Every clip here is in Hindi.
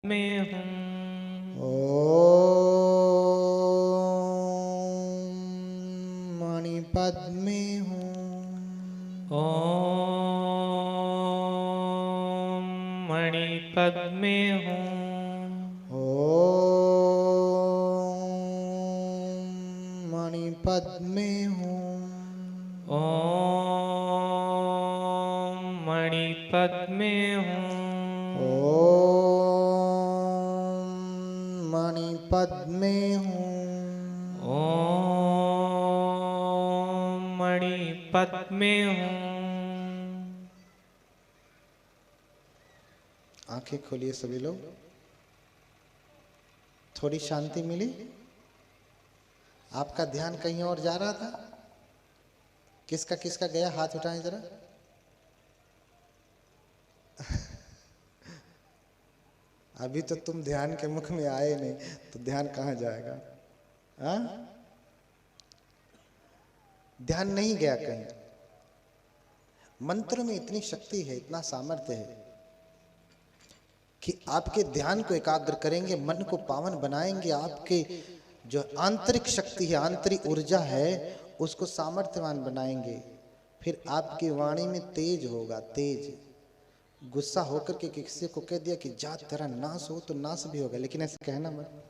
में हूँ। ओम मणिपद में हूँ। ओम मणिपद में हूँ। ओम मणिपद में हूँ। ओम मणिपद में हूँ। ओम मणिपद में हूँ। ओम मणिपद में हूँ। आंखें खोलिए सभी लोग। थोड़ी शांति मिली। आपका ध्यान कहीं और जा रहा था। किसका किसका गया, हाथ उठाएं जरा। अभी तो तुम ध्यान के मुख में आए नहीं, तो ध्यान कहाँ जाएगा? हाँ, ध्यान नहीं गया कहीं। मंत्र में इतनी शक्ति है, इतना सामर्थ्य है कि आपके ध्यान को एकाग्र करेंगे, मन को पावन बनाएंगे, आपके जो आंतरिक शक्ति है, आंतरिक ऊर्जा है, उसको सामर्थ्यवान बनाएंगे। फिर आपकी वाणी में तेज होगा, तेज। गुस्सा होकर के किसी को कह दिया कि जा तेरा नाश हो, तो नाश भी होगा, लेकिन ऐसे कहना मत,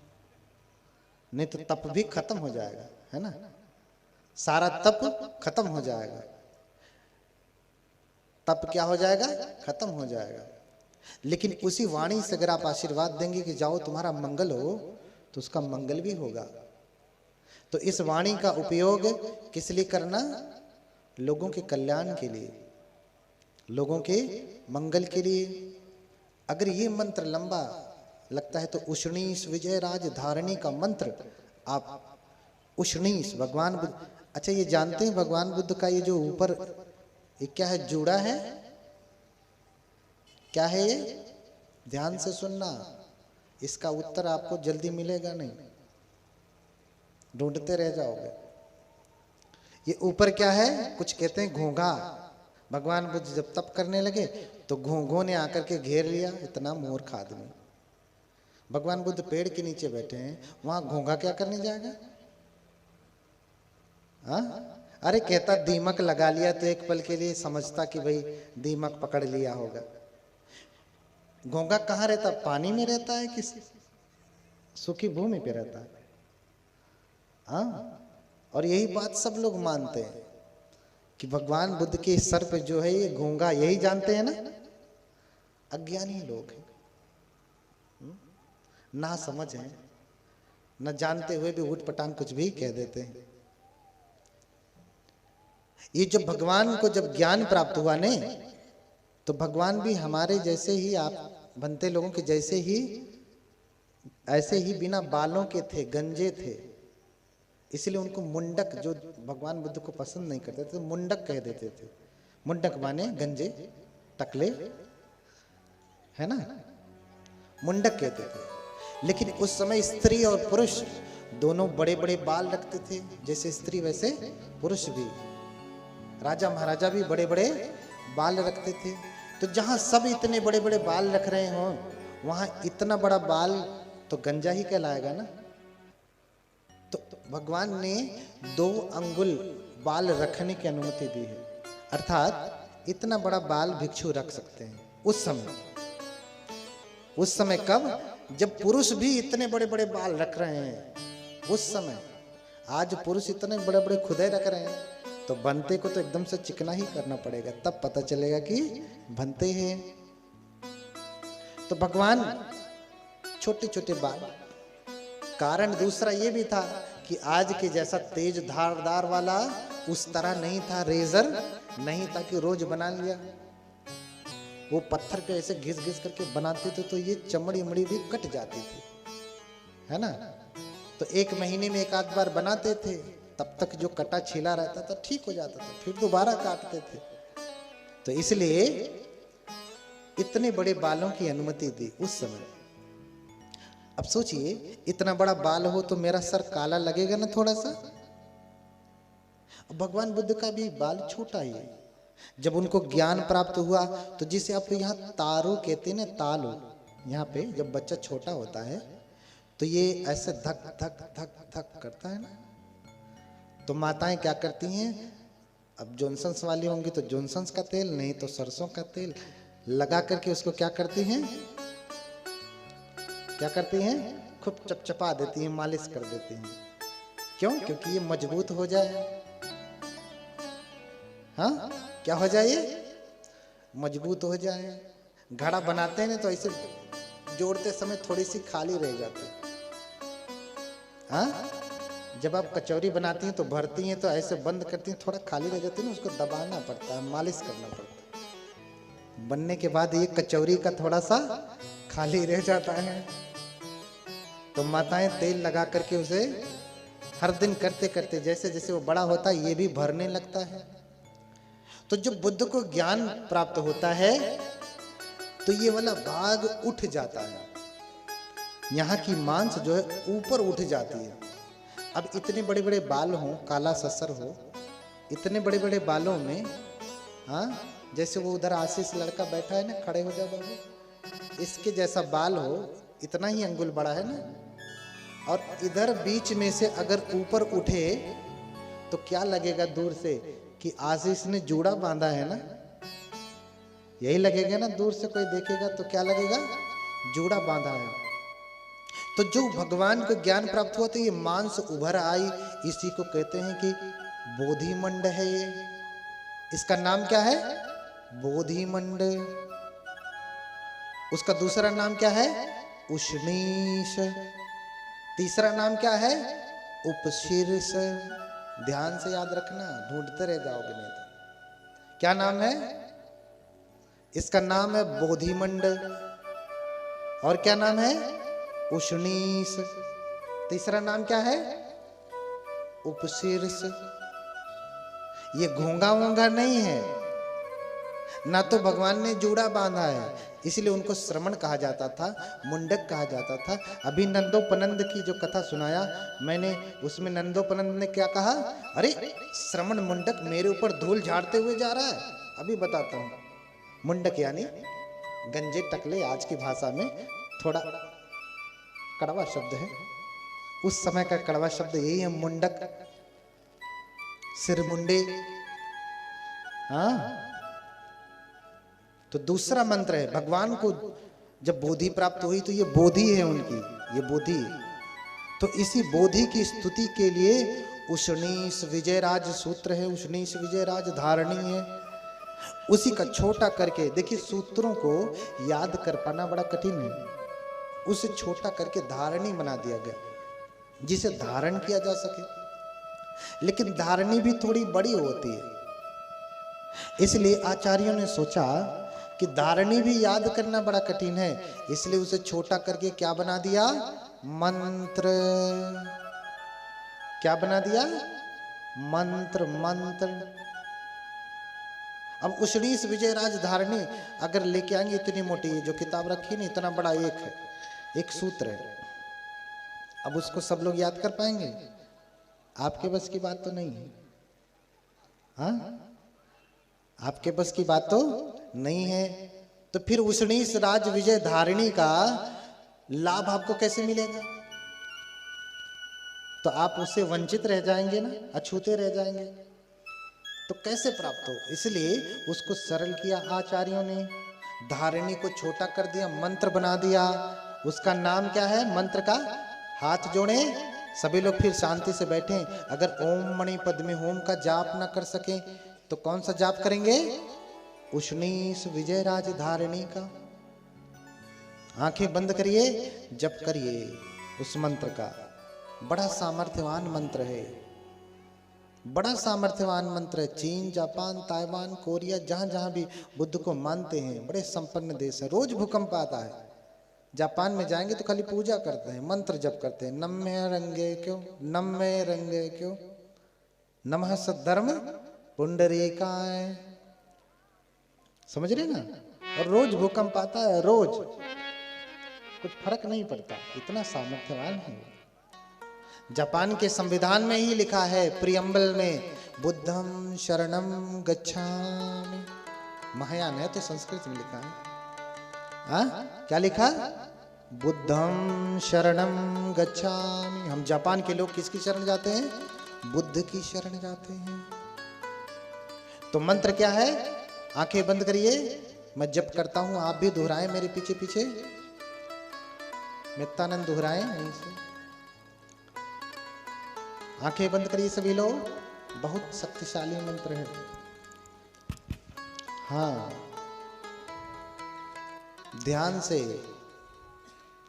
नहीं तो तप भी खत्म हो जाएगा, है ना। सारा तप खत्म हो जाएगा। तप क्या हो जाएगा? खत्म हो जाएगा। लेकिन उसी वाणी से अगर आप आशीर्वाद देंगे कि जाओ तुम्हारा मंगल हो, तो उसका मंगल भी होगा। तो इस वाणी का उपयोग किस लिए करना? लोगों के कल्याण के लिए, लोगों के मंगल के लिए। अगर ये मंत्र लंबा लगता है तो उष्णीश विजय राज धारणी का मंत्र आप उष्णीश भगवान बुद्ध। अच्छा, ये जानते हैं भगवान बुद्ध का ये जो ऊपर ये क्या है, जूड़ा है? क्या है ये? ध्यान से सुनना, इसका उत्तर आपको जल्दी मिलेगा नहीं, ढूंढते रह जाओगे। ये ऊपर क्या है? कुछ कहते हैं घोंघा। भगवान बुद्ध जब तप करने लगे तो घोंघों ने आकर के घेर लिया। इतना मूर्ख आदमी। भगवान बुद्ध पेड़ के नीचे बैठे हैं, वहां घोंघा क्या करने जाएगा? हाँ, अरे कहता दीमक लगा लिया, तो एक पल के लिए समझता कि भाई दीमक पकड़ लिया होगा। घोंघा कहाँ रहता? पानी में रहता है कि सूखी भूमि पे रहता है? हाँ, और यही बात सब लोग मानते हैं कि भगवान बुद्ध के सर पे जो है ये घोंघा, यही जानते हैं ना। अज्ञानी लोग हैं, ना समझ हैं, न जानते हुए भी उठ पटांग कुछ भी कह देते हैं। ये जब भगवान को जब ज्ञान प्राप्त हुआ ने, तो भगवान भी हमारे जैसे ही, आप बनते लोगों के जैसे ही, ऐसे ही बिना बालों के थे, गंजे थे। इसलिए उनको मुंडक, जो भगवान बुद्ध को पसंद नहीं करते थे, मुंडक कह देते थे। मुंडक माने गंजे, टकले, है ना, मुंडक कहते थे। लेकिन उस समय स्त्री और पुरुष दोनों बड़े बड़े बाल रखते थे, जैसे स्त्री वैसे पुरुष भी। राजा महाराजा भी बड़े बड़े बाल रखते थे। तो जहां सब इतने बड़े बड़े बाल रख रहे हो, वहां इतना बड़ा बाल तो गंजा ही कहलाएगा ना। तो भगवान ने 2 अंगुल बाल रखने की अनुमति दी है, अर्थात इतना बड़ा बाल भिक्षु रख सकते हैं उस समय। उस समय कब? जब पुरुष भी इतने बड़े बड़े बाल रख रहे हैं, उस समय। आज पुरुष इतने बड़े बड़े खुदे रख रहे हैं, तो बनते को तो एकदम से चिकना ही करना पड़ेगा, तब पता चलेगा कि बनते हैं। तो भगवान छोटे छोटे बाल। कारण दूसरा ये भी था कि आज के जैसा तेज धारदार वाला उस तरह नहीं था, रेजर नहीं था कि रोज बना लिया। वो पत्थर पे ऐसे घिस घिस करके बनाते थे, तो ये चमड़ी उमड़ी भी कट जाती थी, है ना। तो 1 महीने में 1 आध बार बनाते थे, तब तक जो कटा छिला रहता था ठीक हो जाता था, फिर दोबारा काटते थे। तो इसलिए इतने बड़े बालों की अनुमति दी उस समय। अब सोचिए, इतना बड़ा बाल हो तो मेरा सर काला लगेगा ना थोड़ा सा। भगवान बुद्ध का भी बाल छोटा ही है। जब उनको ज्ञान प्राप्त हुआ, तो जिसे आप यहाँ तारो कहते हैं ना, तालो, यहाँ पे जब बच्चा छोटा होता है तो ये ऐसे धक धक धक धक करता है ना, तो माताएं क्या करती हैं, अब जॉनसन्स वाली होंगी तो जॉनसन्स का तेल, नहीं तो सरसों का तेल लगा करके उसको क्या करती हैं, क्या करती हैं, खूब चपचपा देती हैं, मालिश कर देती हैं। क्यों? क्योंकि ये मजबूत हो जाए। हाँ, क्या हो जाए, ये मजबूत हो जाए। घड़ा बनाते हैं तो ऐसे जोड़ते समय थोड़ी सी खाली रह जाती है। हाँ, जब आप कचौरी बनाती हैं तो भरती हैं तो ऐसे बंद करती हैं, थोड़ा खाली रह जाती है ना, उसको दबाना पड़ता है, मालिश करना पड़ता है। बनने के बाद ये कचौरी का थोड़ा सा खाली रह जाता है, तो माताएं तेल लगा करके उसे हर दिन करते करते जैसे जैसे वो बड़ा होता है ये भी भरने लगता है। तो जब बुद्ध को ज्ञान प्राप्त होता है तो ये वाला भाग उठ जाता है, यहाँ की मांस जो है ऊपर उठ जाती है। अब इतने बड़े बड़े बाल हो, काला ससर हो, इतने बड़े बड़े बालों में, हाँ, जैसे वो उधर आशीष लड़का बैठा है ना, खड़े हो जाओ बाबू, इसके जैसा बाल हो, इतना ही अंगुल बड़ा है ना, और इधर बीच में से अगर ऊपर उठे तो क्या लगेगा दूर से कि आशीष ने जूड़ा बांधा है ना, यही लगेगा ना, दूर से कोई देखेगा तो क्या लगेगा, जूड़ा बांधा है। तो जो भगवान को ज्ञान प्राप्त हुआ तो ये मांस उभर आई, इसी को कहते हैं कि बोधिमंड है ये। इसका नाम क्या है, बोधिमंड। उसका दूसरा नाम क्या है, उष्णीश। तीसरा नाम क्या है, उपशीर्ष। ध्यान से याद रखना, ढूंढते रह जाओगे नहीं तो। क्या नाम है इसका? नाम है बोधिमंड। और क्या नाम है, उष्णीश। तीसरा नाम क्या है, उपशीर्ष। ये घोंगा वोंगा नहीं है ना, तो भगवान ने जूड़ा बांधा है, इसलिए उनको श्रमण कहा जाता था, मुंडक कहा जाता था। अभी नंदोपनंद की जो कथा सुनाया मैंने, उसमें नंदोपनंद ने क्या कहा, अरे श्रमण मुंडक मेरे ऊपर धूल झाड़ते हुए जा रहा है। अभी बताता हूं, मुंडक यानी गंजे टकले, आज की भाषा में थोड़ा कड़वा शब्द है, उस समय का कड़वा शब्द यही है, मुंडक, सिर मुंडे। हाँ, तो दूसरा मंत्र है, भगवान को जब बोधि प्राप्त हुई तो ये बोधि है उनकी, ये बोधि। तो इसी बोधि की स्तुति के लिए उष्णीश विजयराज सूत्र है, उष्णीश विजयराज धारणी है। उसी का छोटा करके, देखिए सूत्रों को याद कर पाना बड़ा कठिन है, उसे छोटा करके धारणी बना दिया गया जिसे धारण किया जा सके। लेकिन धारणी भी थोड़ी बड़ी होती है, इसलिए आचार्यों ने सोचा कि धारणी भी याद करना बड़ा कठिन है, इसलिए उसे छोटा करके क्या बना दिया, मंत्र। क्या बना दिया, मंत्र। मंत्र। अब उष्णीश विजयराज धारणी अगर लेके आएंगे, इतनी मोटी जो किताब रखी नहीं, इतना बड़ा एक है, एक सूत्र है। अब उसको सब लोग याद कर पाएंगे? आपके बस की बात तो नहीं है। हाँ, आपके बस की बात तो नहीं है। तो फिर उष्णीश राज विजय धारिणी का लाभ आपको कैसे मिलेगा? तो आप उससे वंचित रह जाएंगे ना, अछूते रह जाएंगे। तो कैसे प्राप्त हो? इसलिए उसको सरल किया आचार्यों ने, धारिणी को छोटा कर दिया, मंत्र बना दिया। उसका नाम क्या है मंत्र का? हाथ जोड़े, सभी लोग फिर शांति से बैठे। अगर ओम मणि पद्मे होम का जाप ना कर सके तो कौन सा जाप करेंगे? उष्णीश विजयराज धारिणी का। आंखें बंद करिए, जप करिए उस मंत्र का। बड़ा सामर्थ्यवान मंत्र है, बड़ा सामर्थ्यवान मंत्र है। चीन, जापान, ताइवान, कोरिया, जहां जहां भी बुद्ध को मानते हैं, बड़े संपन्न देश है। रोज भूकंप आता है। जापान में जाएंगे तो खाली पूजा करते हैं, मंत्र जप करते हैं। नम्य रंगे क्यों, नम्य रंगे क्यों, नमः सद्धर्म पुंडरीकाय। समझ रहे ना? और रोज भूकंप आता है, रोज, कुछ फर्क नहीं पड़ता, इतना सामर्थ्यवान है। जापान के संविधान में ही लिखा है, प्रियम्बल में, बुद्धम शरणम गच्छामि। महायान है तो संस्कृत में लिखा है। हाँ, क्या लिखा? बुद्धम शरणम गच्छामि। हम जापान के लोग किसकी शरण जाते हैं? बुद्ध की शरण जाते हैं। तो मंत्र क्या है? आंखें बंद करिए, मैं जप करता हूं, आप भी दोहराएं मेरे पीछे पीछे। नित्यानंद दोहराएं यहीं से। आंखें बंद करिए सभी लोग, बहुत शक्तिशाली मंत्र है। हाँ, ध्यान से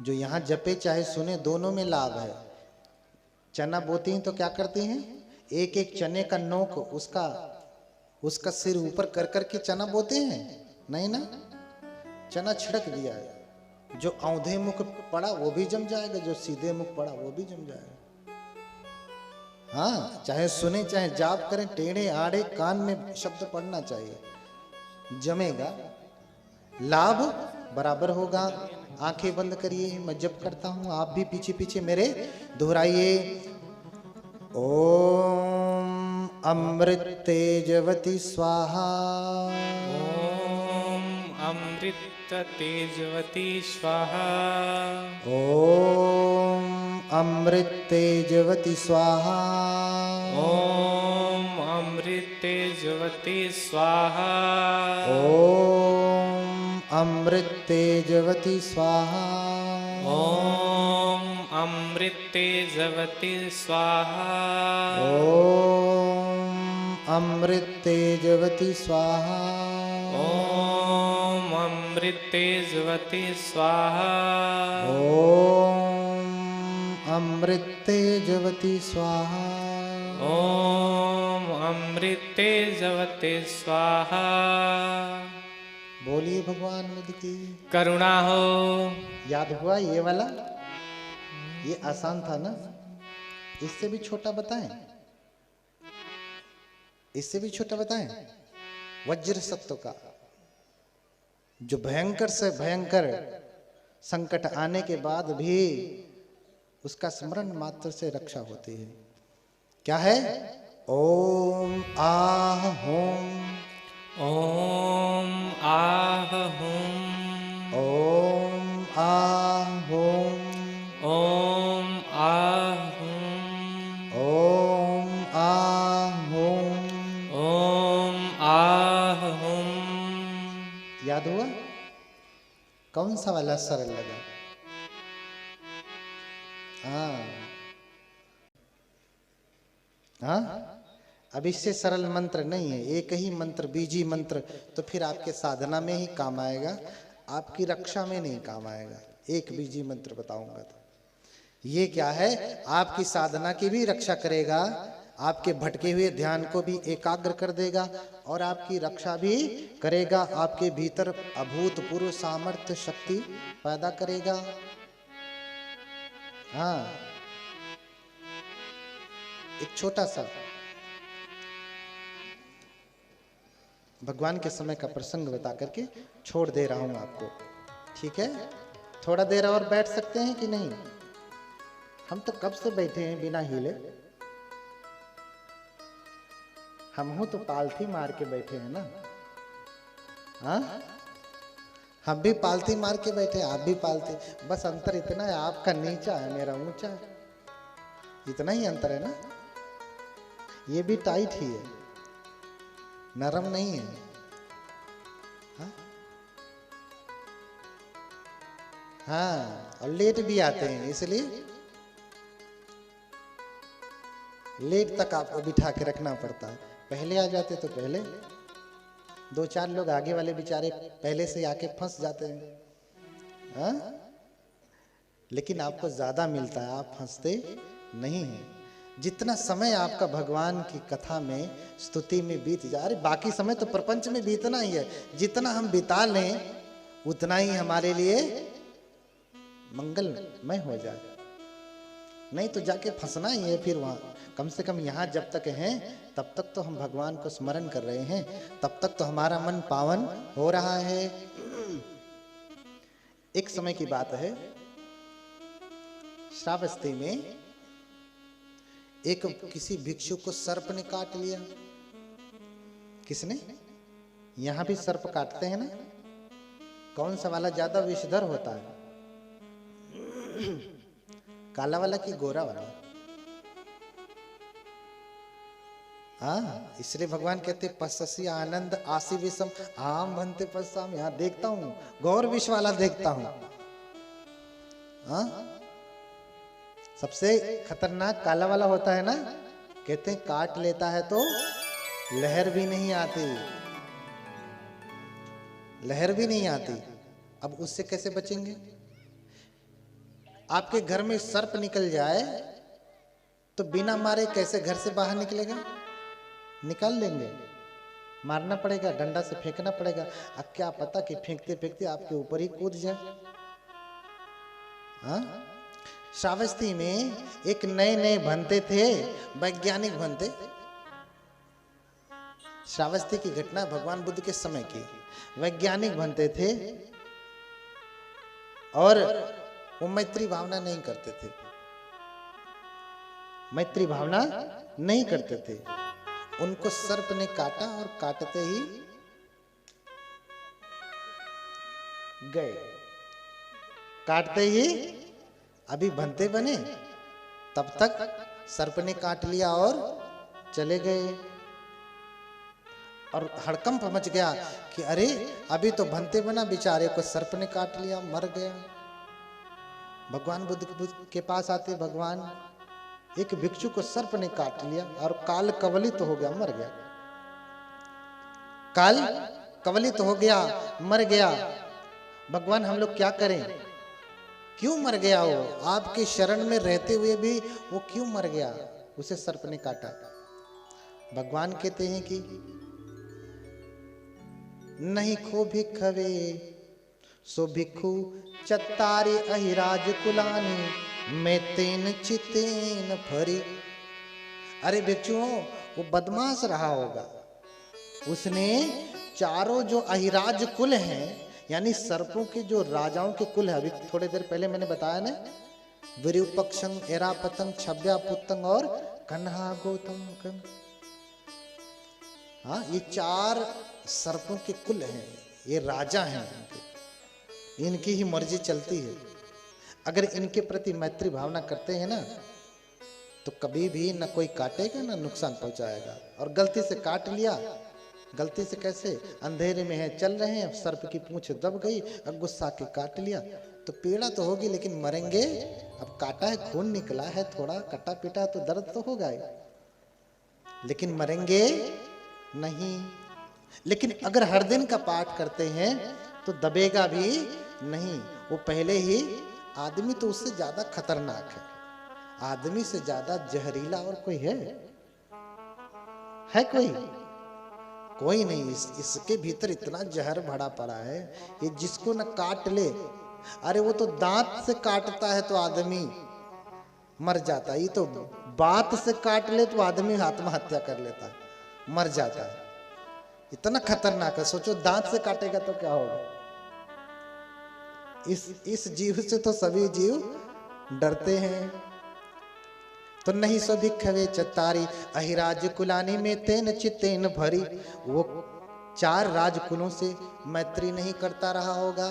जो यहां जपे चाहे सुने, दोनों में लाभ है। चना बोती हैं तो क्या करती हैं? एक एक चने का नोक उसका सिर ऊपर कर करके चना बोते हैं? नहीं ना, चना छिड़क दिया है, जो औंधे मुख पड़ा वो भी जम जाएगा, जो सीधे मुख पड़ा वो भी जम जाएगा। हाँ, चाहे सुने चाहे जाप करें, टेढ़े आड़े कान में शब्द पढ़ना चाहिए, जमेगा, लाभ बराबर होगा। आंखें बंद करिए, मैं जप करता हूं, आप भी पीछे पीछे मेरे दोहराइए। ओम अमृत तेजवती स्वाहा। ॐ अमृत तेजवती स्वाहा। ओम अमृत तेजवती स्वाहा। ॐ अमृत तेजवती स्वाहा। ओम अमृत तेजवती स्वाहा। ॐ अमृत तेजवती स्वाहा। ओम अमृत तेजवती स्वाहा। ॐ अमृत तेजवती स्वाहा। ओम अमृत तेजवती स्वाहा। ॐ अमृत तेजवती स्वाहा। बोलिए भगवान बुद्ध की करुणा हो। याद हुआ ये वाला? ये आसान था ना? इससे भी छोटा बताएं? इससे भी छोटा बताएं? वज्र सत्व का, जो भयंकर से भयंकर संकट आने के बाद भी उसका स्मरण मात्र से रक्षा होती है। क्या है? ओम आह होम। ॐ आह हुं। ओम आह होम। ॐ आह हुं। ओम आह होम। ॐ आह हुं। याद हुआ? कौन सा वाला सरल लगा? हाँ हाँ, अब इससे सरल मंत्र नहीं है, एक ही मंत्र, बीजी मंत्र, तो फिर आपके साधना में ही काम आएगा, आपकी रक्षा में नहीं काम आएगा। एक बीजी मंत्र बताऊंगा तो ये क्या है? आपकी साधना की भी रक्षा करेगा, आपके भटके हुए ध्यान को भी एकाग्र कर देगा और आपकी रक्षा भी करेगा, आपके भीतर अभूतपूर्व सामर्थ्य शक्ति पैदा करेगा। हाँ, एक छोटा सा भगवान के समय का प्रसंग बता करके छोड़ दे रहा हूं आपको, ठीक है? थोड़ा देर और बैठ सकते हैं कि नहीं? हम तो कब से बैठे हैं बिना हिले। हम हो तो पालथी मार के बैठे हैं ना? हाँ, हम भी पालथी मार के बैठे, आप भी पालथी, बस अंतर इतना है, आपका नीचा है मेरा ऊंचा है, इतना ही अंतर है ना? ये भी टाइट ही है, नरम नहीं है। हाँ, हाँ, और लेट भी आते हैं, इसलिए लेट तक आपको बिठा के रखना पड़ता है। पहले आ जाते तो पहले, दो चार लोग आगे वाले बेचारे पहले से आके फंस जाते हैं। हाँ? लेकिन आपको ज्यादा मिलता है, आप फंसते नहीं हैं। जितना समय आपका भगवान की कथा में, स्तुति में बीत जा रही, बाकी समय तो प्रपंच में बीतना ही है, जितना हम बिता लें उतना ही हमारे लिए मंगलमय हो जाए। नहीं तो जाके फंसना ही है फिर वहां। कम से कम यहाँ जब तक हैं तब तक तो हम भगवान को स्मरण कर रहे हैं, तब तक तो हमारा मन पावन हो रहा है। एक समय की बात है, श्रावस्ती में एक किसी भिक्षु को सर्प ने काट लिया। किसने? यहां भी सर्प काटते हैं ना? कौन सा वाला ज्यादा विषधर होता है, काला वाला कि गोरा वाला? हाँ, इसलिए भगवान कहते पससी आनंद आसी विषम आम बनते पसाम। यहाँ देखता हूँ, गौर विष वाला देखता हूँ। हाँ, सबसे खतरनाक काला वाला होता है ना, कहते हैं काट लेता है तो लहर भी नहीं आती, लहर भी नहीं आती। अब उससे कैसे बचेंगे? आपके घर में सर्प निकल जाए तो बिना मारे कैसे घर से बाहर निकलेगा? निकाल लेंगे, मारना पड़ेगा, डंडा से फेंकना पड़ेगा। अब क्या पता कि फेंकते फेंकते आपके ऊपर ही कूद जाए। हाँ, श्रावस्ती में एक नए नए बनते थे, वैज्ञानिक बनते। श्रावस्ती की घटना भगवान बुद्ध के समय की। वैज्ञानिक बनते थे और वो मैत्री भावना नहीं करते थे, मैत्री भावना नहीं करते थे। उनको सर्प ने काटा और काटते ही गए, काटते ही अभी बनते बने, तब तक सर्प ने काट लिया और चले गए। और हड़कंप मच गया कि अरे अभी तो बनते बना, बेचारे को सर्प ने काट लिया, मर गया। भगवान बुद्ध के पास आते, भगवान एक भिक्षु को सर्प ने काट लिया और काल कवलित तो हो गया, मर गया। काल कवलित तो हो गया, मर गया। भगवान हम लोग क्या करें? क्यों मर गया वो? आपके शरण में रहते हुए भी वो क्यों मर गया? उसे सर्प ने काटा। भगवान कहते हैं कि नहीं खो भिखवे सो भिक्खु चत्तारे अहिराज कुलानी मैं तेन चितेन फरी। अरे भिक्षुओं, वो बदमाश रहा होगा, उसने चारों जो अहिराज कुल हैं, यानी सर्पों के जो राजाओं के कुल है, अभी थोड़ी देर पहले मैंने बताया ना, विरूपक्षंग, एरापतंग, छव्यापुत्तंग और कन्हा गौतम। हाँ, ये चार सर्पों के कुल हैं, ये राजा हैं, इनकी ही मर्जी चलती है। अगर इनके प्रति मैत्री भावना करते हैं ना, तो कभी भी न कोई काटेगा न नुकसान पहुंचाएगा। और गलती से काट लिया, गलती से कैसे? अंधेरे में है, चल रहे हैं, सर्प की पूंछ दब गई और गुस्सा के काट लिया, तो पीड़ा तो होगी लेकिन मरेंगे। अब काटा है, खून निकला है, थोड़ा कटा पीटा तो दर्द तो होगा ही, लेकिन मरेंगे नहीं। लेकिन अगर हर दिन का पाठ करते हैं तो दबेगा भी नहीं। वो पहले ही आदमी तो उससे ज्यादा खतरनाक है, आदमी से ज्यादा जहरीला और कोई है कोई? कोई नहीं। इसके भीतर इतना जहर भरा पड़ा है, ये जिसको न काट ले, अरे वो तो दांत से काटता है तो आदमी मर जाता है, ये तो बात से काट ले तो आदमी आत्महत्या कर लेता है, मर जाता है। इतना खतरनाक है। सोचो दांत से काटेगा तो क्या होगा? इस जीव से तो सभी जीव डरते हैं। तो नहीं सो भिक्खवे चत्तारी अहिराज कुलानी में तेन चितेन भरी। वो चार राजकुलों से मैत्री नहीं करता रहा होगा।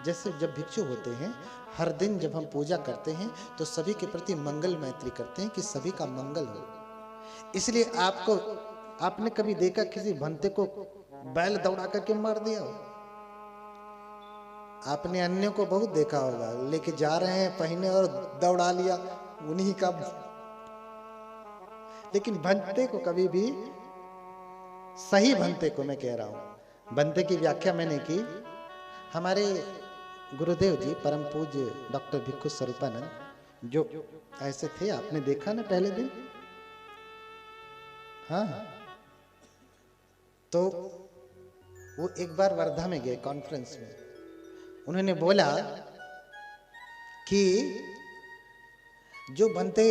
जैसे जब भिक्षु होते हैं, हर दिन जब हम पूजा करते हैं तो सभी के प्रति मंगल मैत्री करते हैं कि सभी का मंगल हो। इसलिए आपने कभी देखा किसी भंते को बैल दौड़ा करके मार दिया हो? आपने अन्यों को बहुत देखा होगा, लेके जा रहे हैं पहने और दौड़ा लिया उन्हीं का। लेकिन भंते को कभी भी, सही भंते को मैं कह रहा हूं, भंते की व्याख्या मैंने की। हमारे गुरुदेव जी परम पूज्य डॉक्टर भिक्खु स्वरूपानंद जो ऐसे थे, आपने देखा ना पहले दिन। हाँ, तो वो एक बार वर्धा में गए कॉन्फ्रेंस में। उन्होंने बोला कि जो बनते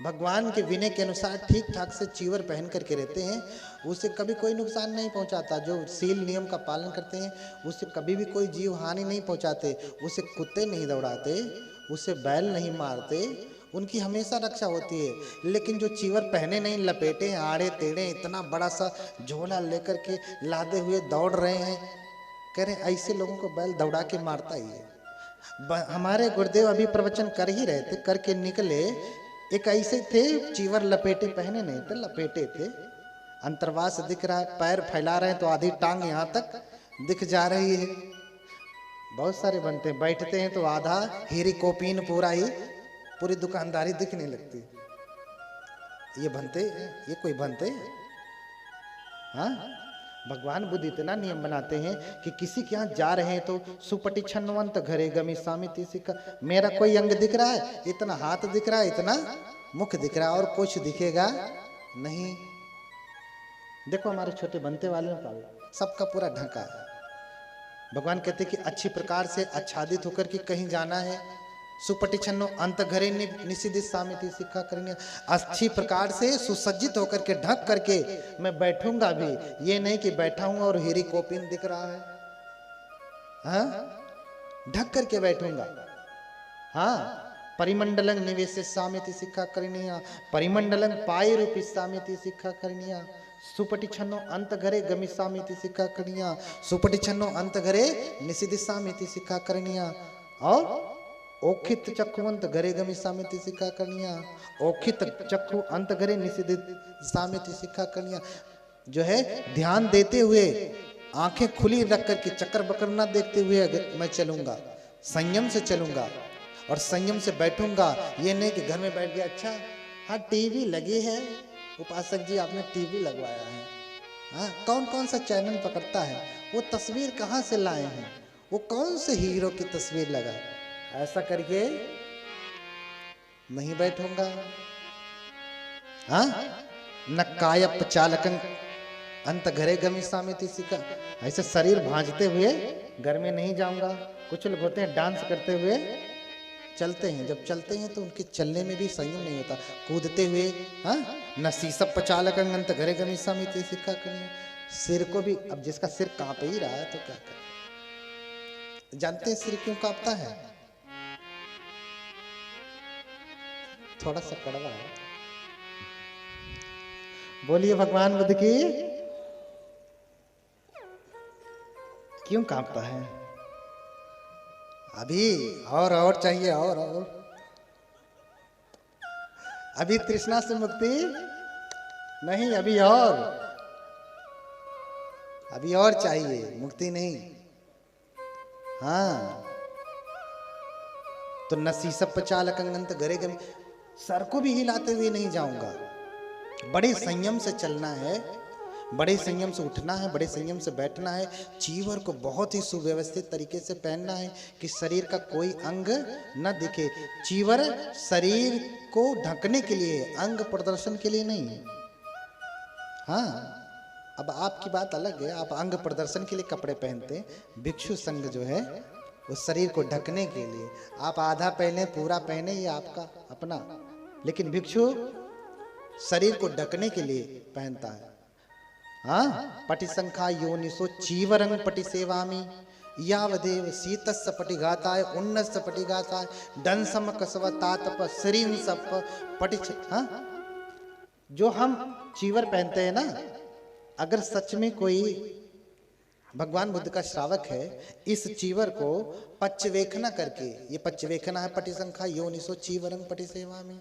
भगवान के विनय के अनुसार ठीक ठाक से चीवर पहन करके रहते हैं, उसे कभी कोई नुकसान नहीं पहुंचाता। जो सील नियम का पालन करते हैं उसे कभी भी कोई जीव हानि नहीं पहुंचाते। उसे कुत्ते नहीं दौड़ाते, उसे बैल नहीं मारते, उनकी हमेशा रक्षा होती है। लेकिन जो चीवर पहने नहीं, लपेटे आड़े टेढ़े इतना बड़ा सा झोला लेकर के लादे हुए दौड़ रहे हैं, कह रहे ऐसे लोगों को बैल दौड़ा के मारता ही है। हमारे गुरुदेव अभी प्रवचन कर ही रहे थे, करके निकले, एक ऐसे थे चीवर लपेटे, पहने नहीं थे, लपेटे थे, अंतर्वास दिख रहा है, पैर फैला रहे हैं तो आधी टांग यहाँ तक दिख जा रही है। बहुत सारे बनते हैं, बैठते हैं तो आधा हीरी कोपीन पूरी दुकानदारी दिखने लगती। ये बनते, ये कोई बनते? हाँ, भगवान बुद्ध इतना नियम बनाते हैं कि किसी के यहाँ जा रहे हैं तो सुपटी छन्नवंत घरे गमी सामिति सिक्का, मेरा कोई अंग दिख रहा है, इतना हाथ दिख रहा है, इतना मुख दिख रहा है, और कुछ दिखेगा नहीं। देखो हमारे छोटे बनते वाले का सबका पूरा ढका है। भगवान कहते कि अच्छी प्रकार से आच्छादित होकर के कहीं जाना है, सुपटी छन्नो अंत घरे निषिदित सामिति सिक्खा करनी, अच्छी प्रकार से सुसज्जित होकर के ढक करके मैं बैठूंगा भी, ये नहीं कि बैठा हूं और हीरी कोपिन दिख रहा है। हाँ, ढक करके बैठूंगा। हाँ, परिमंडलं निवेश सामिति सिक्खा करनी, परिमंडलं पाए रूपी सामिति सिक्खा करनी, सुपटी छन्नो अंत घरे गमी सामिति सिक्खा करनिया, सुपटी छन्नो अंत घरे निषिदित सामिति सिक्खा करनिया, और ओखित चक्षुअंत घरे गमी सामिति सिक्खा करनिया, ओखित चक्षु अंत घरे निषिदित सामिति सिक्खा करनिया। जो है ध्यान देते हुए आंखें खुली रख करके चक्कर बकर ना देखते हुए मैं चलूंगा, संयम से चलूंगा और संयम से बैठूंगा। ये नहीं कि घर में बैठ गया, अच्छा हाँ टीवी लगी है, उपासक जी आपने टीवी लगवाया है, हाँ कौन कौन सा चैनल पकड़ता है, वो तस्वीर कहाँ से लाए हैं, वो कौन से हीरो की तस्वीर लगाए, ऐसा करके नहीं बैठूंगा। हाँ, न कायप चालकन अंत घरे गमी सामिति सिक्खा, ऐसे शरीर भांजते हुए घर में नहीं जाऊंगा। कुछ लोग होते हैं डांस करते हुए चलते हैं, जब चलते हैं तो उनके चलने में भी संयम नहीं होता, कूदते हुए। हाँ, न शीसप चालक अंत घरे गमी सामिति सिक्खा करनी, सिर को भी, अब जिसका सिर कांप ही रहा है तो क्या करें। जानते हैं सिर क्यों कांपता है? थोड़ा सा कड़वा है, बोलिए भगवान बुद्ध की। क्यों कांपता है? अभी और चाहिए, और अभी तृष्णा से मुक्ति नहीं, अभी और चाहिए, मुक्ति नहीं। हाँ, तो नसीसप चालक अंगंत घरे गमी, सर को भी हिलाते हुए नहीं जाऊंगा। बड़े संयम से चलना है, बड़े संयम से उठना है, बड़े संयम से बैठना है। चीवर को बहुत ही सुव्यवस्थित तरीके से पहनना है कि शरीर का कोई अंग न दिखे। चीवर शरीर को ढकने के लिए, अंग प्रदर्शन के लिए नहीं। हाँ, अब आपकी बात अलग है, आप अंग प्रदर्शन के लिए कपड़े पहनते हैं, भिक्षु संघ जो है उस शरीर को ढकने के लिए। आप आधा पहने पूरा पहने, ये आपका अपना, लेकिन भिक्षु शरीर को ढकने के लिए पहनता है। हाँ, पटिसंखा योनिसो चीवरंग पटि सेवामी, यावदेव शीतस्य पटिघाताय उन्नस्य पटिघाताय डंसम कसवतातप श्रीं सप पटि। हाँ, जो हम चीवर पहनते हैं ना, अगर सच में कोई भगवान बुद्ध का श्रावक है, इस चीवर को पच्चवेखना करके, ये पच्चवेखना है, पटिसंखा योनिसो चीवरंग पटि सेवामी,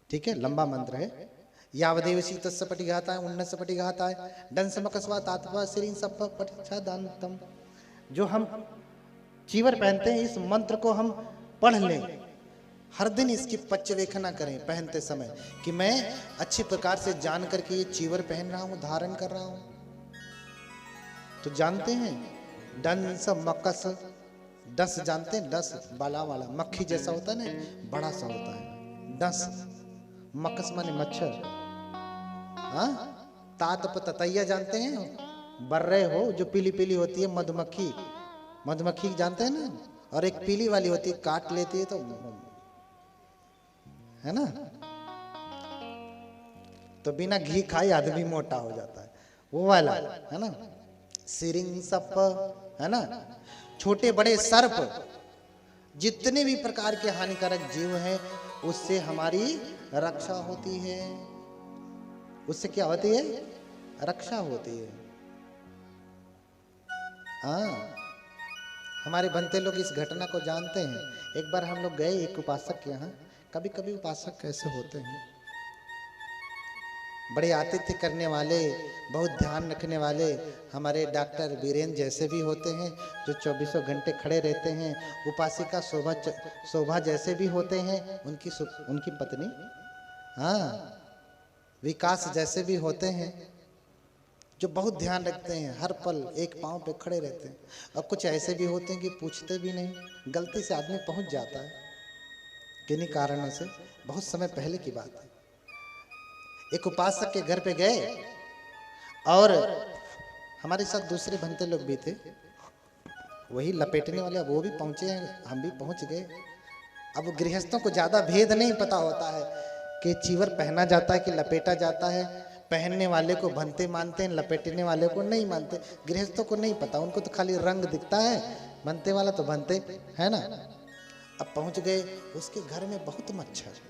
ठीक है, लंबा मंत्र है। यावदेव शीतस्य पटिघाताय उन्नस्य पटिघाताय डंसमकस्वा तात्वा श्रीं सप्प पटिच्छादान्तम। जो हम चीवर पहनते हैं, इस मंत्र को हम पढ़ लें, हर दिन इसकी पच्चवेखना करें पहनते समय, कि मैं अच्छी प्रकार से जान करके ये चीवर पहन रहा हूं, धारण कर रहा हूं। तो जानते हैं डंस मकस, डस जानते हैं, डस बाला वाला मक्खी जैसा होता है ना, बड़ा सा होता है डस। मकस माने मच्छर। हाँ, तातप ततैया जानते हैं, बर्रे हो जो पीली पीली होती है, मधुमक्खी, मधुमक्खी जानते हैं ना, और एक पीली वाली होती है, काट लेती है तो, है ना, तो बिना घी खाए आदमी मोटा हो जाता है, वो वाला है ना। सिरिंग सप, है ना, छोटे बड़े सर्प, जितने भी प्रकार के हानिकारक जीव हैं, उससे हमारी रक्षा होती है। उससे क्या होती है? रक्षा होती है। हाँ, हमारे बनते लोग इस घटना को जानते हैं। एक बार हम लोग गए एक उपासक के यहाँ। कभी कभी उपासक कैसे होते हैं, बड़े आतिथ्य करने वाले, बहुत ध्यान रखने वाले, हमारे डॉक्टर वीरेंद्र जैसे भी होते हैं, जो 24 घंटे खड़े रहते हैं। उपासिका शोभा जैसे भी होते हैं, उनकी पत्नी, हाँ, विकास जैसे भी होते हैं, जो बहुत ध्यान रखते हैं, हर पल एक पांव पे खड़े रहते हैं। और कुछ ऐसे भी होते हैं कि पूछते भी नहीं, गलती से आदमी पहुंच जाता है किन्हीं कारणों से। बहुत समय पहले की बात है, एक उपासक के घर पे गए और हमारे साथ दूसरे भंते लोग भी थे, वही लपेटने वाले, वो भी पहुंचे हैं, हम भी पहुंच गए। अब गृहस्थों को ज्यादा भेद नहीं पता होता है कि चीवर पहना जाता है कि लपेटा जाता है। पहनने वाले को भंते मानते हैं, लपेटने वाले को नहीं मानते। गृहस्थों को नहीं पता, उनको तो खाली रंग दिखता है, भंते वाला तो भंते है ना। अब पहुंच गए, उसके घर में बहुत मच्छर,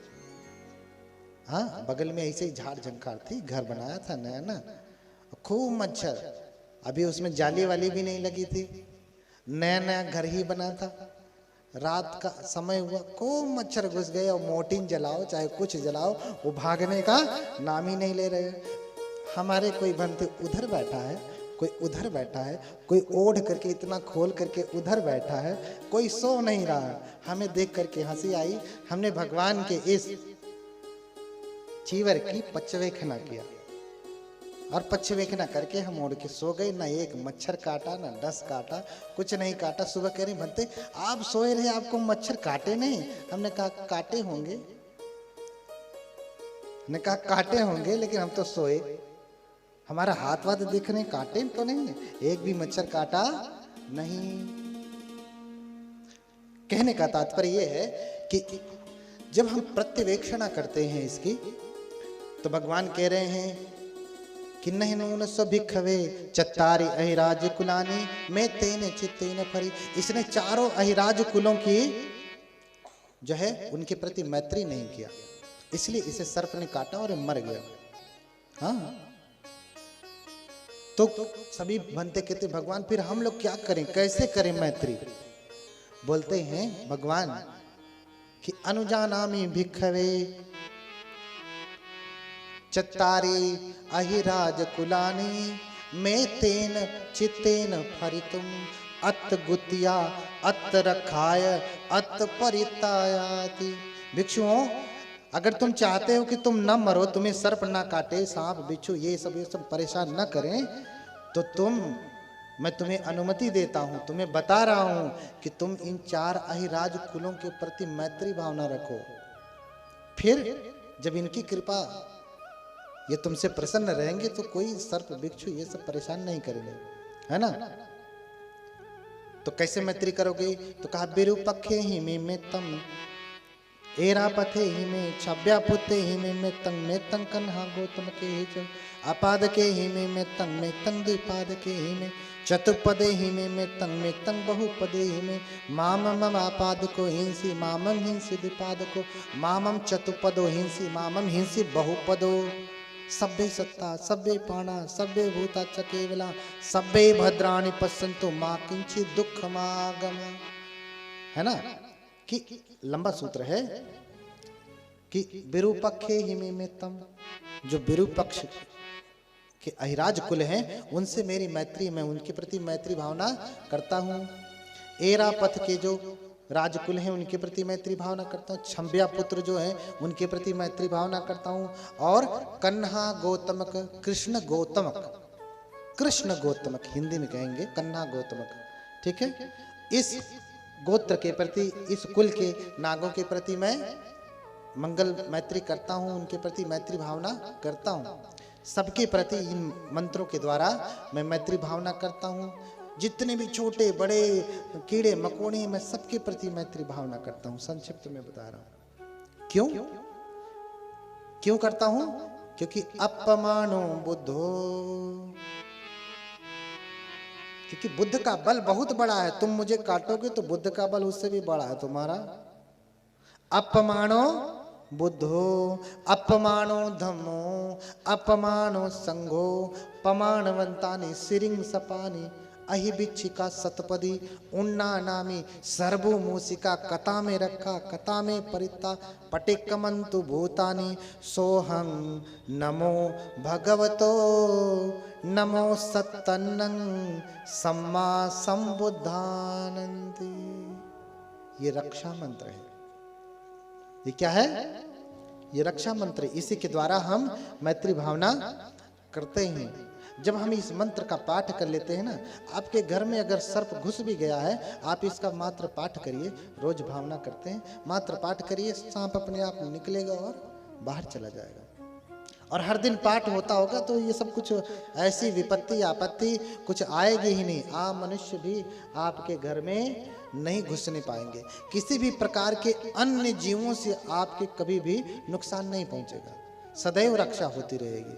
हाँ, बगल में ऐसे ही झाड़ झंकार थी, घर बनाया था नया ना, खूब मच्छर। अभी उसमें जाली वाली भी नहीं लगी थी, नया नया घर ही बना था। रात का समय हुआ, खूब मच्छर घुस गए, और मोर्टिन जलाओ चाहे कुछ जलाओ, वो भागने का नाम ही नहीं ले रहे। हमारे कोई बनते उधर बैठा है, कोई उधर बैठा है, कोई ओढ़ करके इतना खोल करके उधर बैठा है, कोई सो नहीं रहा। हमें देख करके हंसी आई। हमने भगवान के इस चीवर की पचवेखना किया, और पचवेखना करके हम ओढ़ के सो गए। ना एक मच्छर काटा, ना डस काटा, कुछ नहीं काटा। सुबह कह रहे बनते आप सोए रहे, आपको मच्छर काटे नहीं? हमने कहा काटे होंगे, ने कहा काटे होंगे, लेकिन हम तो सोए, हमारा हाथ वाथ दिख रहे, काटे तो नहीं, एक भी मच्छर काटा नहीं। कहने का तात्पर्य यह है कि जब हम प्रत्यवेक्षणा करते हैं इसकी, तो भगवान कह रहे हैं कि नहीं नून भिखवे चत्तारी अहिराज कुलानी मैं तेने चित्तेन फरी। इसने चारों अहिराज कुलों की जो है उनके प्रति मैत्री नहीं किया, इसलिए इसे सर्प ने काटा और मर गया। हाँ, तो सभी बनते कहते भगवान फिर हम लोग क्या करें, कैसे करें मैत्री? बोलते हैं भगवान कि अनुजानामि भिखवे चत्तारी अहिराज कुलानी मैं तेन चित्तेन फरितुम अत गुतिया अत रखाय अत परितायाति। भिक्षुओं, अगर तुम चाहते हो कि तुम न मरो, तुम्हें सर्प ना काटे, सांप बिच्छू ये सब परेशान न करें, तो मैं तुम्हें अनुमति देता हूं, तुम्हें बता रहा हूं कि तुम इन 4 अहिराज कुलों के प्रति मैत्री भावना रखो। फिर जब इनकी कृपा, ये तुमसे प्रसन्न रहेंगे, तो कोई सर्प बिच्छू ये सब परेशान नहीं करेंगे, है ना। तो कैसे मैत्री करोगे? तो कहा विरूपक्षे ही में तम एरा पथे ही में छब्या पुते ही में तंग कन्हा गौतम के ही च अपाद के ही में तंग द्विपाद के ही में चतुपदे ही में तंग बहुपदे ही में मामम आपाद को हिंसी मामम हिंसी द्विपाद को मामम चतुपदो हिंसी मामम हिंसी बहुपदो सभ्य सत्ता सभ्य पाणा सभ्य भूता च केवला सभ्य भद्राणि पश्यन्तु मां किंचित दुख मागम। है ना, कि लंबा सूत्र है कि विरूपक्षे हिमे में तम, जो विरूपक्ष के अहिराज कुल हैं उनसे मेरी मैत्री, मैं उनके प्रति मैत्री भावना करता हूँ। एरापथ के जो राजकुल हैं उनके प्रति मैत्री भावना करता हूँ। छम्ब्या पुत्र जो हैं उनके प्रति मैत्री भावना करता हूँ। और कन्हा गौतमक, कृष्ण गौतमक हिंदी में कहेंगे कन्हा गौतमक, ठीक है। इस गोत्र के प्रति, इस कुल के नागों के प्रति मैं मंगल मैत्री करता हूँ, उनके प्रति मैत्री भावना करता हूँ। सबके प्रति इन मंत्रों के द्वारा मैं मैत्री भावना करता हूँ। जितने भी छोटे बड़े कीड़े मकोड़े, मैं सबके प्रति मैत्री भावना करता हूँ। संक्षिप्त में बता रहा हूँ क्यों करता हूँ, क्योंकि अपमानो बुद्धो, क्योंकि बुद्ध का बल बहुत बड़ा है। तुम मुझे काटोगे तो बुद्ध का बल उससे भी बड़ा है तुम्हारा। अपमानो बुद्धो अपमानो धम्मो अपमानो संघो पमाणवंतानि सिरिंग सपानी अहिबिच्छिका सतपदी उन्ना नामी सर्वो मूसिका कथा में रखा कथा में परिता पटिकमंतु भूतानि सोहं नमो भगवतो नमो सत्तन्नं सम्मा संबुद्धानंति। ये रक्षा मंत्र है। ये क्या है? ये रक्षा मंत्र। इसी के द्वारा हम मैत्री भावना करते हैं। जब हम इस मंत्र का पाठ कर लेते हैं ना, आपके घर में अगर सर्प घुस भी गया है, आप इसका मात्र पाठ करिए। रोज भावना करते हैं, मात्र पाठ करिए, सांप अपने आप निकलेगा और बाहर चला जाएगा। और हर दिन पाठ होता होगा तो ये सब कुछ ऐसी विपत्ति आपत्ति कुछ आएगी ही नहीं। आप मनुष्य भी आपके घर में नहीं घुसने पाएंगे। किसी भी प्रकार के अन्य जीवों से आपके कभी भी नुकसान नहीं पहुंचेगा। सदैव रक्षा होती रहेगी।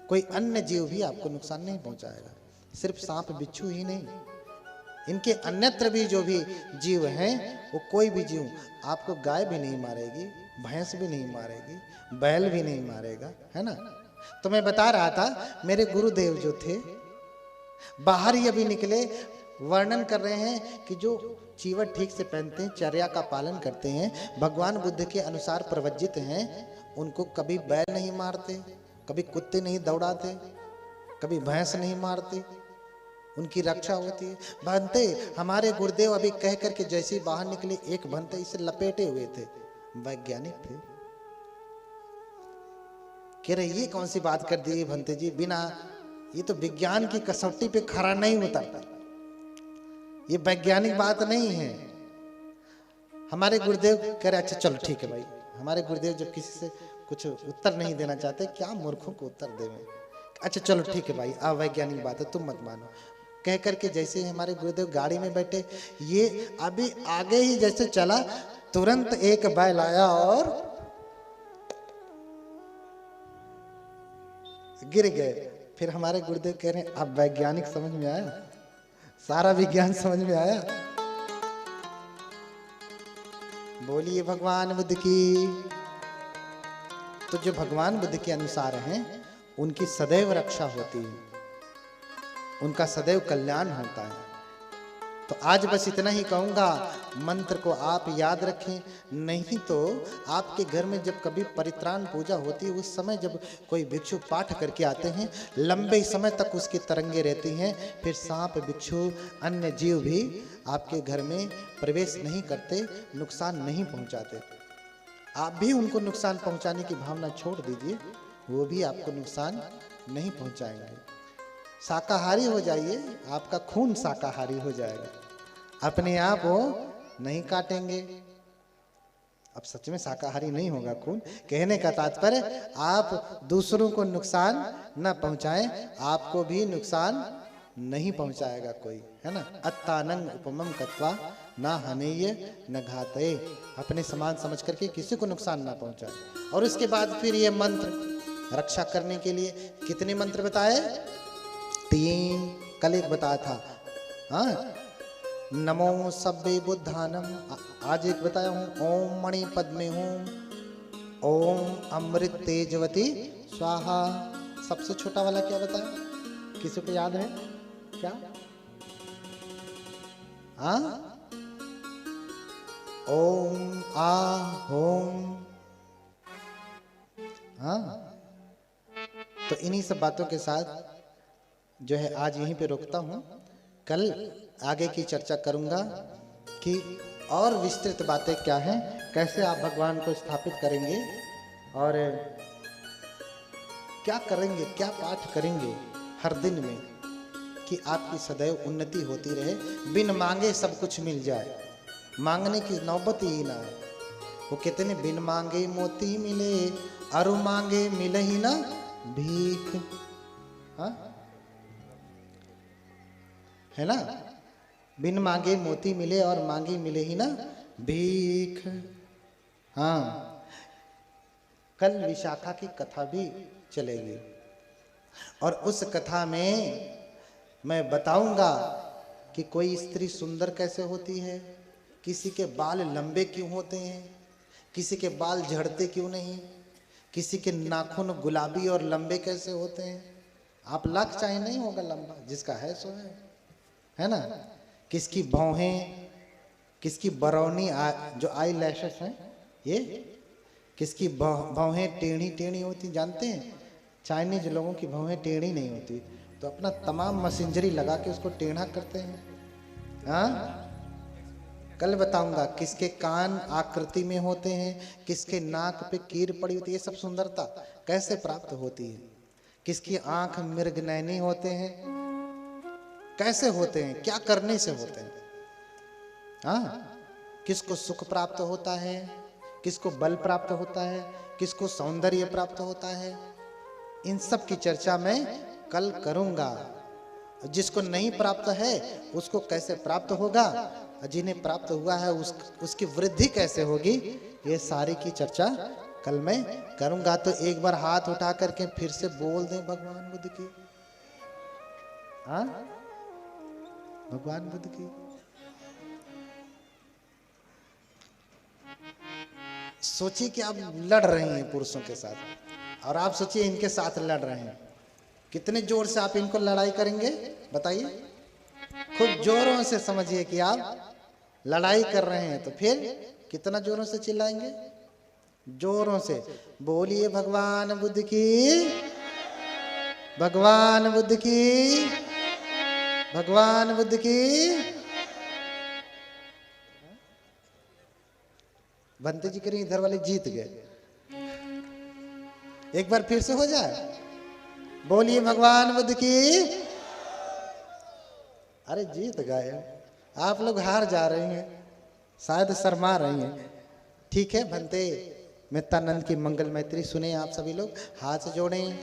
कोई अन्य जीव भी आपको नुकसान नहीं पहुंचाएगा। सिर्फ सांप बिच्छू ही नहीं, इनके अन्यत्र भी जो भी जीव हैं, वो कोई भी जीव आपको गाय भी नहीं मारेगी, भैंस भी नहीं मारेगी, बैल भी नहीं मारेगा, है ना। तो मैं बता रहा था, मेरे गुरुदेव जो थे बाहर ही अभी निकले, वर्णन कर रहे हैं कि जो चीवट ठीक से पहनते हैं, चर्या का पालन करते हैं, भगवान बुद्ध के अनुसार प्रवज्जित हैं, उनको कभी बैल नहीं मारते, कभी कुत्ते नहीं दौड़ाते, कभी भैंस नहीं मारते, उनकी रक्षा होती है। भंते हमारे गुरुदेव अभी कह करके जैसे ही बाहर निकले, एक भंते इसे लपेटे हुए थे, वैज्ञानिक थे। कह रहे ये कौन सी बात कर दी भंते जी, बिना ये तो विज्ञान की कसौटी पे खरा नहीं उतरता, ये वैज्ञानिक बात नहीं है। हमारे गुरुदेव कह रहे अच्छा चलो ठीक है भाई। हमारे गुरुदेव जब किसी से कुछ उत्तर नहीं देना चाहते, क्या मूर्खों को उत्तर देवें, अच्छा चलो ठीक है भाई, अवैज्ञानिक बात है, तुम मत मानो। कह करके जैसे हमारे गुरुदेव गाड़ी में बैठे, ये अभी आगे ही जैसे चला, तुरंत एक बैल आया और गिर गए। फिर हमारे गुरुदेव कह रहे हैं अब वैज्ञानिक समझ में आया, सारा विज्ञान समझ में आया। बोलिए भगवान बुद्ध की। तो जो भगवान बुद्ध के अनुसार हैं, उनकी सदैव रक्षा होती है, उनका सदैव कल्याण होता है। तो आज बस इतना ही कहूंगा, मंत्र को आप याद रखें। नहीं तो आपके घर में जब कभी परित्राण पूजा होती है, उस समय जब कोई भिक्षु पाठ करके आते हैं, लंबे समय तक उसकी तरंगे रहती हैं। फिर सांप, बिच्छू, अन्य जीव भी आपके घर में प्रवेश नहीं करते, नुकसान नहीं पहुंचाते। आप भी उनको नुकसान पहुंचाने की भावना छोड़ दीजिए, वो भी आपको नुकसान नहीं पहुंचाएंगे। शाकाहारी हो जाइए, आपका खून शाकाहारी हो जाएगा, अपने आप वो नहीं काटेंगे। अब सच में शाकाहारी नहीं होगा खून। कहने का तात्पर्य, आप दूसरों को नुकसान न पहुंचाएं, आपको भी नुकसान नहीं पहुंचाएगा कोई, है ना। अत्तानंग उपमम कत्वा ना हनेय न घातये। अपने समान समझ करके किसी को नुकसान ना पहुंचाए। और उसके बाद फिर ये मंत्र रक्षा करने के लिए कितने मंत्र बताए? 3। कल एक बताया था, हाँ, नमो सब्बे बुद्धानम। आज एक बताया हूँ, ओम मणि पद्मे हूँ, ओम अमृत तेजवती स्वाहा। सबसे छोटा वाला क्या बताया, किसी को याद है क्या? हाँ, ओम आ होम। हाँ, तो इन्हीं सब बातों के साथ जो है आज यहीं पे रोकता हूँ। कल आगे की चर्चा करूँगा कि और विस्तृत बातें क्या हैं, कैसे आप भगवान को स्थापित करेंगे और क्या करेंगे, क्या पाठ करेंगे हर दिन में कि आपकी सदैव उन्नति होती रहे, बिन मांगे सब कुछ मिल जाए, मांगने की नौबत ही ना है। वो कहते हैं बिन मांगे मोती मिले, अरु मांगे मिले ही ना भीख। हाँ, है ना, बिन मांगे मोती मिले और मांगे मिले ही ना भीख। हाँ, कल विशाखा की कथा भी चलेगी और उस कथा में मैं बताऊंगा कि कोई स्त्री सुंदर कैसे होती है, किसी के बाल लंबे क्यों होते हैं, किसी के बाल झड़ते क्यों नहीं, किसी के नाखून गुलाबी और लंबे कैसे होते हैं। आप लाख चाहे नहीं होगा लंबा, जिसका है सो है। है ना, किसकी भौहें, किसकी बरौनी जो आई लैशेस हैं ये, किसकी भौहें टेढ़ी टेढ़ी होती, जानते हैं चाइनीज लोगों की भौहें टेढ़ी नहीं होती, तो अपना तमाम मशीनरी लगा के उसको टेढ़ा करते हैं। हाँ, कल बताऊंगा किसके कान आकृति में होते हैं, किसके नाक पे कीर पड़ी होती है, ये सब सुंदरता कैसे प्राप्त होती है, किसकी आंख मृगनयनी होते हैं, कैसे होते हैं, क्या करने से होते हैं। हाँ, किसको सुख प्राप्त होता है, किसको बल प्राप्त होता है, किसको सौंदर्य प्राप्त होता है, इन सब की चर्चा मैं कल करूंगा। जिसको नहीं प्राप्त है उसको कैसे प्राप्त होगा, जिन्हें प्राप्त हुआ है उसकी वृद्धि कैसे होगी, ये सारी की चर्चा कल मैं करूंगा। तो एक बार हाथ उठा करके फिर से बोल दें भगवान बुद्ध की। हाँ, भगवान बुद्ध की। सोचिए कि आप लड़ रहे हैं पुरुषों के साथ, और आप सोचिए इनके साथ लड़ रहे हैं, कितने जोर से आप इनको लड़ाई करेंगे बताइए। खूब जोरों से समझिए कि आप लड़ाई कर रहे हैं, तो फिर कितना जोरों से चिल्लाएंगे, जोरों से बोलिए भगवान बुद्ध की, भगवान बुद्ध की, भगवान बुद्ध की। बनते जी करें इधर वाले जीत गए, एक बार फिर से हो जाए, बोलिए भगवान बुद्ध की। अरे जीत गए, आप लोग हार जा रहे हैं, शायद शर्मा रही हैं। ठीक है, बनते मित्तानंद की मंगल मैत्री सुने आप सभी लोग, हाथ जोड़ें।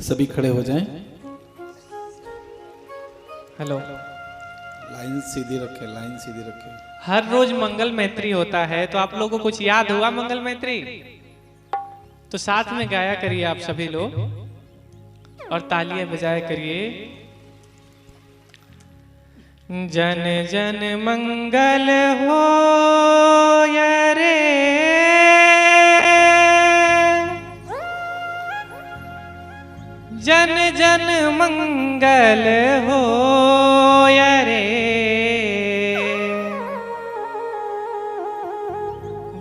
सभी खड़े हो जाएं। हेलो, लाइन सीधी रखें, लाइन सीधी रखें। हर रोज मंगल मैत्री होता है, तो आप लोगों को कुछ याद हुआ मंगल मैत्री? तो साथ में गाया करिए आप सभी लोग, और तालियां बजाया करिए। जन जन मंगल हो रे, जन जन मंगल हो रे,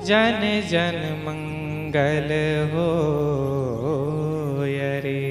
जन जन मंगल हो रे।